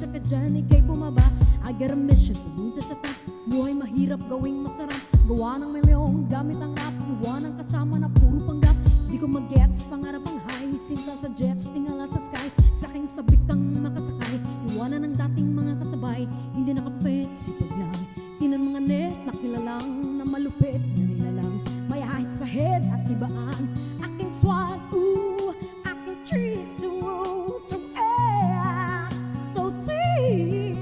isa ka dyan, ika'y bumaba. I got a mission, pumunta sa top. Buhay mahirap, gawing masarap. Gawa ng milyon, gamit ang rap. Iwan ang kasama na puro panggap. Di ko mag-gets, pangarap ang high. Sinta sa jets, tingala sa sky. Sa aking sabik kang makasakay. Iwanan ng dating mga kasabay. Hindi nakapit, sipag lang. Tinan mga net na kilalang, na malupit na nilalang. May height sa head at ibaan. Aking swag, ooh, aking treat to ass, to take.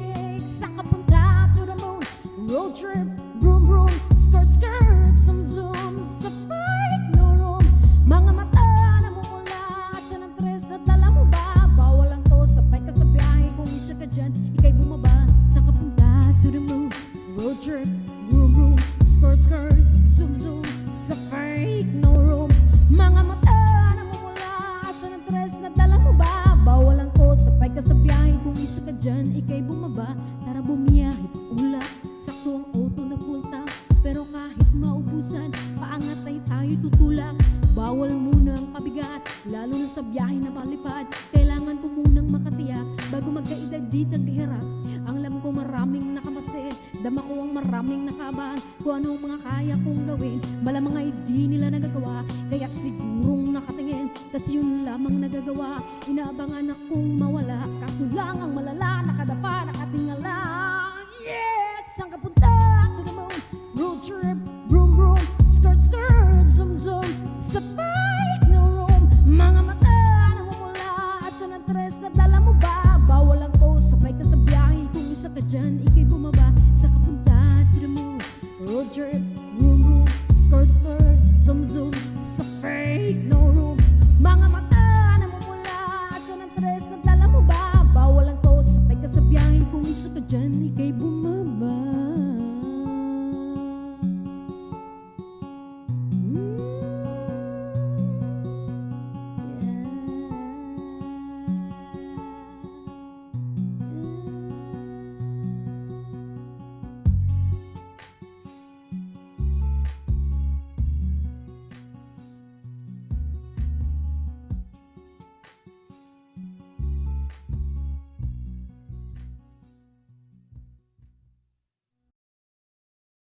Saan ka punta? To the moon. Road trip, broom broom. Skirt skirt, zoom zoom. Sa fight, no room. Mga mata na mumula. Saan ang tres na dala mo ba? Bawal lang to, sabay ka sa biyahe. Kung isa ka dyan, ika'y bumaba. Saan ka punta? To the moon. Road trip, broom broom. Skirt skirt, zoom zoom. Sa fake, no room. Mga mata na mumula. Saan ang tres na dala mo ba? Bawal lang to, sabay ka sa biyahe. Kung isa ka dyan, ika'y bumaba. Tara bumiyahe, paula. Sakto ang auto na full tank. Pero kahit maubusan, paangat ay tayo tutulak. Bawal muna ang pabigat, lalo na sa biyahe na palipad. Kailangan ko munang makatiyak bago magkaedad di naghihirap. Ang alam ko maraming nakamasid, dama ko ang maraming nakabahan. Kung ano ang mga kaya kong gawin, malamang ay di nila nagagawa. Kaya sigurong nakatingin, kasi yun lamang nagagawa. Inaabangan akong mawala, kaso lang ang malala. Nakadapa, nakatingala. Yes! Saan ka punta? To the moon. Road trip, broom broom. Skirt skirt, zoom zoom. Sa fight, no room. Mga mata na mumula. At saan ang tres na dala mo ba? Bawal lang to, sabay ka sa biyahe. Kung isa ka dyan, ika'y bumaba. Saan ka punta? To the moon. Road trip, broom broom. Skirt skirt, zoom zoom. Sa fake, no room. Mga mata na mumula. At saan ang tres na dala mo ba? Bawal lang to, sabay ka sa biyahe. Kung isa ka dyan, ika'y